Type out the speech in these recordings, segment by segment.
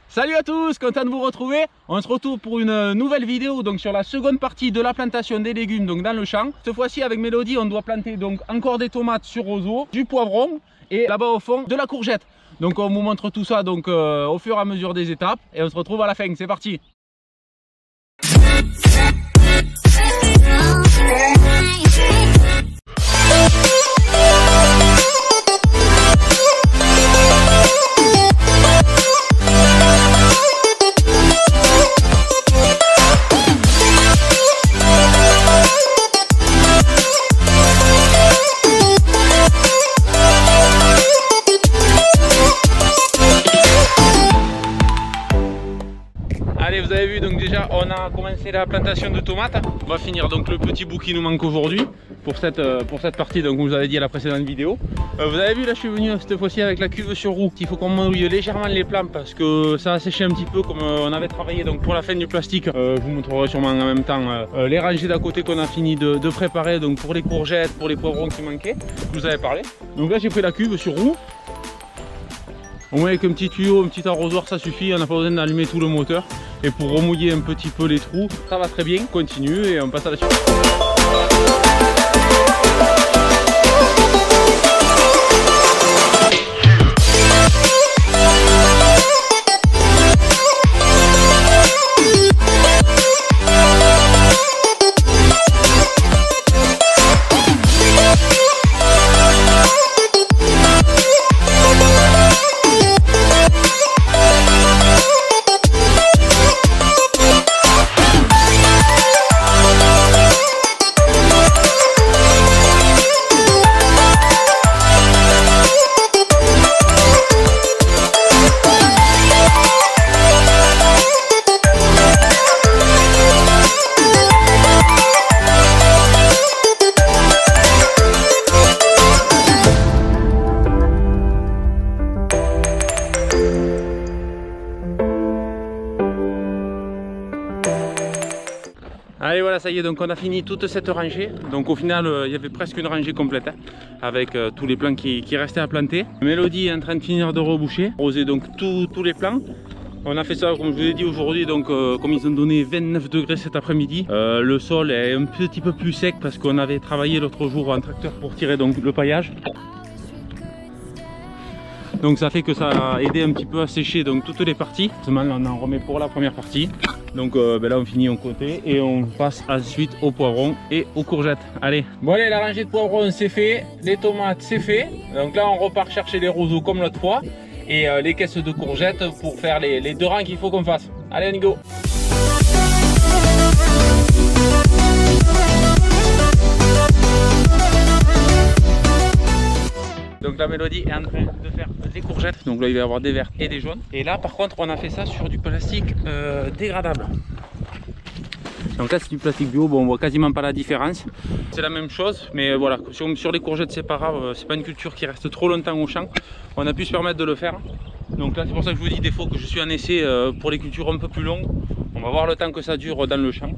Salut à tous, content de vous retrouver. On se retrouve pour une nouvelle vidéo donc sur la seconde partie de la plantation des légumes donc dans le champ. Cette fois-ci avec Mélodie, on doit planter donc encore des tomates sur roseau, du poivron et là-bas au fond de la courgette. Donc on vous montre tout ça donc au fur et à mesure des étapes et on se retrouve à la fin. C'est parti. Allez, vous avez vu donc déjà on a commencé la plantation de tomates. On va finir donc le petit bout qui nous manque aujourd'hui pour cette partie, donc vous avez dit à la précédente vidéo. Vous avez vu là je suis venu cette fois-ci avec la cuve sur roue. Il faut qu'on mouille légèrement les plants parce que ça a séché un petit peu comme on avait travaillé donc pour la fin du plastique. Je vous montrerai sûrement en même temps les rangées d'à côté qu'on a fini de préparer donc pour les courgettes, pour les poivrons qui manquaient. Je vous avais parlé. Donc là j'ai pris la cuve sur roue. Au moins avec un petit tuyau, un petit arrosoir ça suffit, on n'a pas besoin d'allumer tout le moteur. Et pour remouiller un petit peu les trous, ça va très bien, on continue et on passe à la suite. Allez voilà, ça y est, donc on a fini toute cette rangée. Donc au final il y avait presque une rangée complète hein, avec tous les plants qui restaient à planter. Mélodie est en train de finir de reboucher, arroser donc tous les plants. On a fait ça comme je vous ai dit aujourd'hui, donc comme ils ont donné 29 degrés cet après-midi, le sol est un petit peu plus sec parce qu'on avait travaillé l'autre jour en tracteur pour tirer donc le paillage. Donc ça fait que ça a aidé un petit peu à sécher donc toutes les parties. Maintenant on en remet pour la première partie. Donc là on finit en côté et on passe ensuite aux poivrons et aux courgettes. Allez, bon allez, la rangée de poivrons c'est fait, les tomates c'est fait. Donc là on repart chercher les roseaux comme l'autre fois et les caisses de courgettes pour faire les deux rangs qu'il faut qu'on fasse. Allez on y go. Donc la Mélodie est en train de faire des courgettes, donc là il va y avoir des vertes et des jaunes. Et là par contre on a fait ça sur du plastique dégradable. Donc là c'est du plastique bio, bon on voit quasiment pas la différence. C'est la même chose, mais voilà, sur les courgettes c'est pas grave, c'est pas une culture qui reste trop longtemps au champ. On a pu se permettre de le faire. Donc là c'est pour ça que je vous dis des fois que je suis en essai pour les cultures un peu plus longues. On va voir le temps que ça dure dans le champ.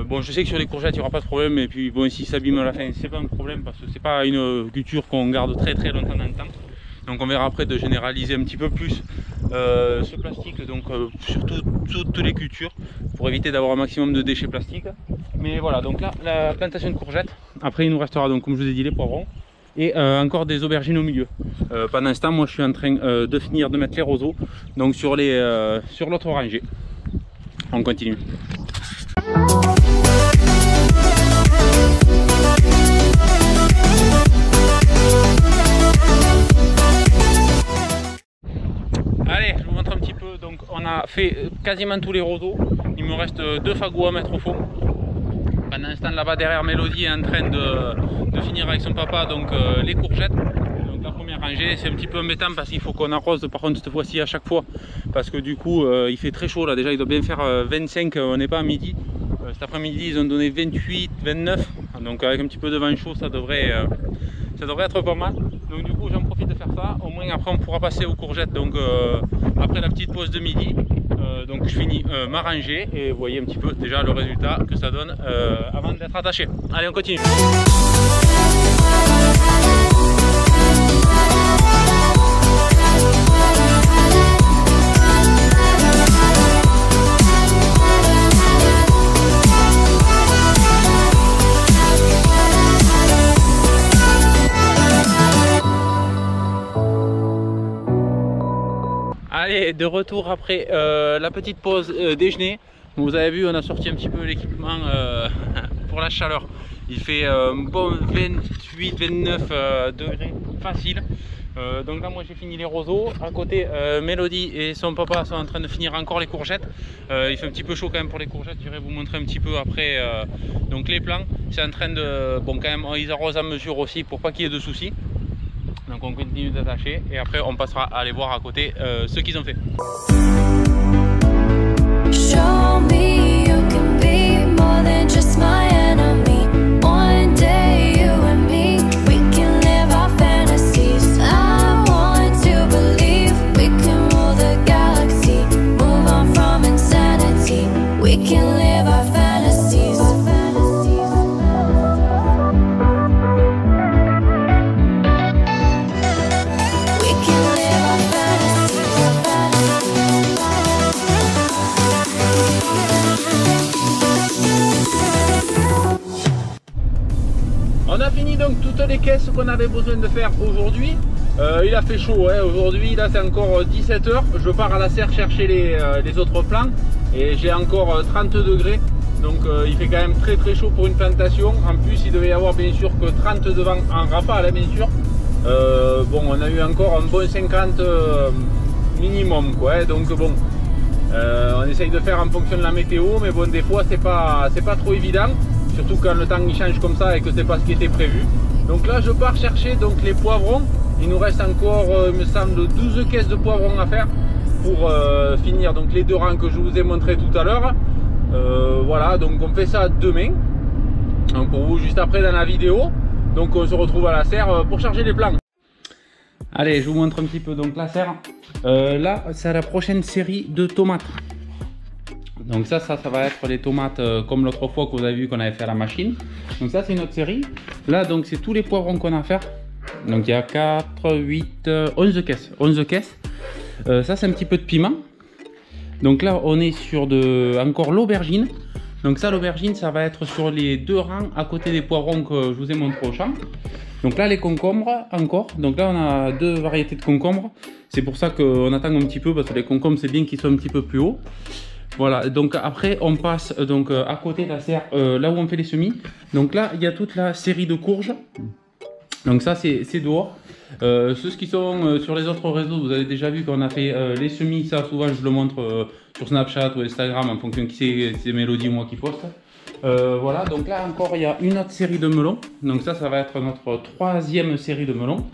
Bon, je sais que sur les courgettes il n'y aura pas de problème, et puis bon, si ça abîme à la fin, c'est pas un problème parce que c'est pas une culture qu'on garde très longtemps dans le temps. Donc on verra après de généraliser un petit peu plus ce plastique donc sur toutes les cultures pour éviter d'avoir un maximum de déchets plastiques. Mais voilà, donc là la plantation de courgettes. Après il nous restera donc comme je vous ai dit les poivrons et encore des aubergines au milieu. Pendant ce temps moi je suis en train de finir de mettre les roseaux donc sur l'autre rangée. On continue. Allez, je vous montre un petit peu. Donc on a fait quasiment tous les roseaux. Il me reste 2 fagots à mettre au fond. Pendant ce temps là-bas derrière, Mélodie est en train de finir avec son papa donc les courgettes. Donc la première rangée, c'est un petit peu embêtant parce qu'il faut qu'on arrose par contre cette fois-ci à chaque fois. Parce que du coup il fait très chaud là, déjà il doit bien faire 25, on n'est pas à midi. Cet après-midi ils ont donné 28, 29. Donc avec un petit peu de vent chaud ça devrait être pas mal. Donc du coup j'en profite de faire ça, au moins après on pourra passer aux courgettes donc après la petite pause de midi. Donc je finis ma rangée et vous voyez un petit peu déjà le résultat que ça donne avant d'être attaché. Allez on continue. Allez, de retour après la petête pause déjeuner. Vous avez vu, on a sorti un petit peu l'équipement pour la chaleur. Il fait bon 28-29 degrés facile. Donc là, moi j'ai fini les roseaux. À côté, Mélodie et son papa sont en train de finir encore les courgettes. Il fait un petit peu chaud quand même pour les courgettes. Je vais vous montrer un petit peu après. Donc les plants, c'est en train de. Bon, quand même, ils arrosent à mesure aussi pour pas qu'il y ait de soucis. Donc on continue d'attacher et après on passera à aller voir à côté ce qu'ils ont fait. Show me you can be more than just my enemy. One day you and me, we can live our fantasies. I want to believe we can rule the galaxy. Move on from insanity. We can live our fantasies. On a fini donc toutes les caisses qu'on avait besoin de faire aujourd'hui. Il a fait chaud hein, aujourd'hui, là c'est encore 17 h. Je pars à la serre chercher les autres plants et j'ai encore 30 degrés. Donc il fait quand même très chaud pour une plantation. En plus il devait y avoir bien sûr que 30 devant en rafale, bien sûr. Bon, on a eu encore un bon 50 minimum quoi. Hein, donc bon, on essaye de faire en fonction de la météo, mais bon des fois c'est pas trop évident. Surtout quand le temps il change comme ça et que c'est pas ce qui était prévu. Donc là je pars chercher donc les poivrons. Il nous reste encore il me semble 12 caisses de poivrons à faire pour finir donc les 2 rangs que je vous ai montré tout à l'heure. Voilà, donc on fait ça demain. Donc pour vous juste après dans la vidéo. Donc on se retrouve à la serre pour charger les plants. Allez, je vous montre un petit peu donc la serre. Là c'est la prochaine série de tomates. Donc ça va être les tomates comme l'autre fois que vous avez vu qu'on avait fait à la machine. Donc ça c'est une autre série. Là donc c'est tous les poivrons qu'on a à faire. Donc il y a 4, 8, 11 caisses. 11 caisses. Ça c'est un petit peu de piment. Donc là on est sur encore l'aubergine. Donc ça l'aubergine ça va être sur les 2 rangs à côté des poivrons que je vous ai montré au champ. Donc là les concombres encore. Donc là on a 2 variétés de concombres. C'est pour ça qu'on attend un petit peu parce que les concombres c'est bien qu'ils soient un petit peu plus hauts. Voilà, donc après on passe donc à côté de la serre, là où on fait les semis. Donc là il y a toute la série de courges. Donc ça c'est dehors. Ceux qui sont sur les autres réseaux, vous avez déjà vu qu'on a fait les semis. Ça souvent je le montre sur Snapchat ou Instagram en fonction de qui c'est Mélodie ou moi qui poste. Voilà, donc là encore il y a une autre série de melons. Donc ça va être notre 3e série de melons.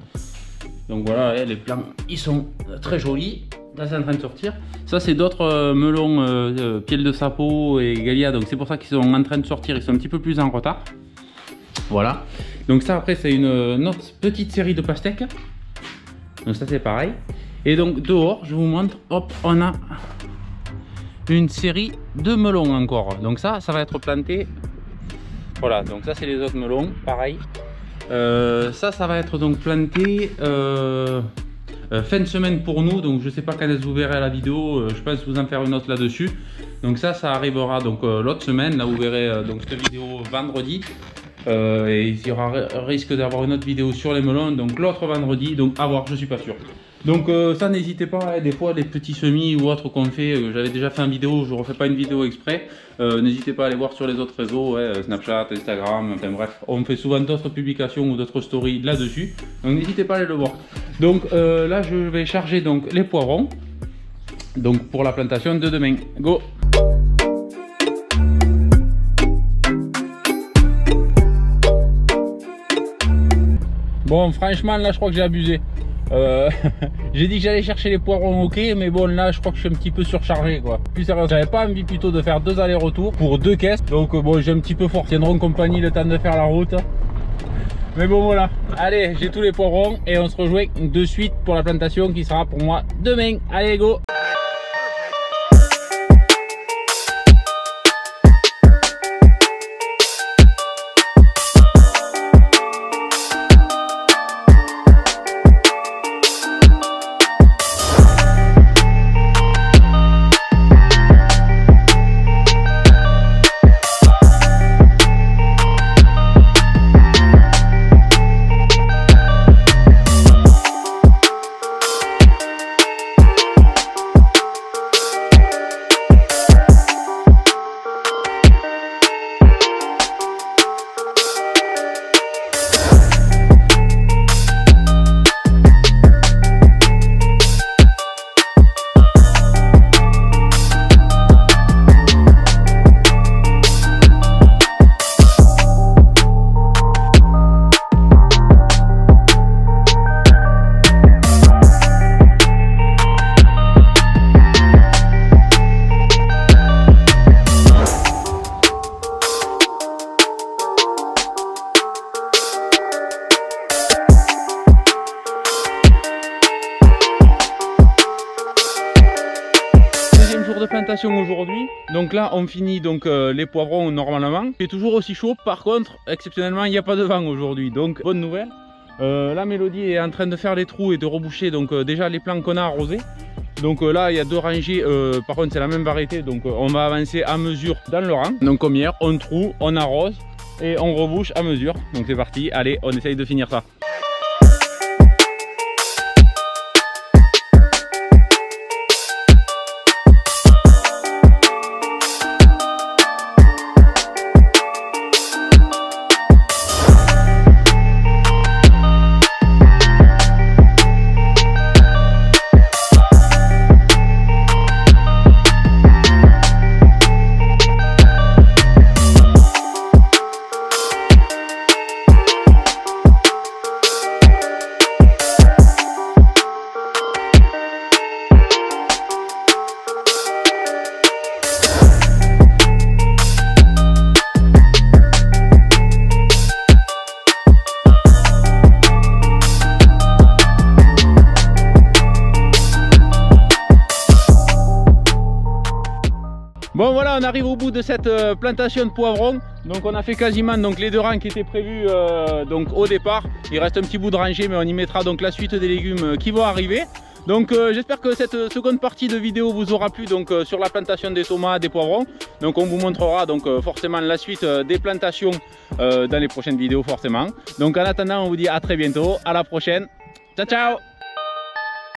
Donc voilà, les plants ils sont très jolis. Là c'est en train de sortir. Ça c'est d'autres melons Piel de Sapo et Galia. Donc c'est pour ça qu'ils sont en train de sortir. Ils sont un petit peu plus en retard. Voilà. Donc ça après c'est une autre petite série de pastèques. Donc ça c'est pareil. Et donc dehors je vous montre. Hop, on a une série de melons encore. Donc ça va être planté. Voilà. Donc ça c'est les autres melons. Pareil. Ça va être donc planté. Fin de semaine pour nous, donc je sais pas quand est-ce que vous verrez la vidéo, je pense vous en faire une autre là-dessus. Donc ça arrivera donc l'autre semaine, là vous verrez donc cette vidéo vendredi. Et il y aura risque d'avoir une autre vidéo sur les melons, donc l'autre vendredi, donc à voir, je suis pas sûr. Donc ça n'hésitez pas, hein, des fois les petits semis ou autres qu'on fait, j'avais déjà fait une vidéo, je refais pas une vidéo exprès. N'hésitez pas à aller voir sur les autres réseaux, ouais, Snapchat, Instagram, enfin bref, on fait souvent d'autres publications ou d'autres stories là-dessus. Donc n'hésitez pas à aller le voir. Donc là je vais charger donc les poivrons. Donc pour la plantation de demain. Go! Bon franchement là je crois que j'ai abusé. J'ai dit que j'allais chercher les poivrons, ok, mais bon là je crois que je suis un petit peu surchargé quoi. Plus sérieux, j'avais pas envie plutôt de faire 2 allers-retours pour 2 caisses. Donc bon j'ai un petit peu fort. Tiendront compagnie le temps de faire la route. Mais bon voilà. Allez, j'ai tous les poivrons et on se rejoint de suite pour la plantation qui sera pour moi demain. Allez go! deuxième jour de plantation aujourd'hui. Donc là on finit donc les poivrons normalement. C'est toujours aussi chaud, par contre exceptionnellement il n'y a pas de vent aujourd'hui, donc bonne nouvelle. La Mélodie est en train de faire les trous et de reboucher donc déjà les plants qu'on a arrosés. Donc là il y a 2 rangées, par contre c'est la même variété, donc on va avancer à mesure dans le rang. Donc comme hier, on troue, on arrose et on rebouche à mesure. Donc c'est parti, allez on essaye de finir ça. Bon voilà, on arrive au bout de cette plantation de poivrons. Donc on a fait quasiment donc, les 2 rangs qui étaient prévus donc, au départ. Il reste un petit bout de rangée, mais on y mettra donc la suite des légumes qui vont arriver. Donc j'espère que cette seconde partie de vidéo vous aura plu donc, sur la plantation des tomates, des poivrons. Donc on vous montrera donc, forcément la suite des plantations dans les prochaines vidéos forcément. Donc en attendant, on vous dit à très bientôt, à la prochaine. Ciao ciao.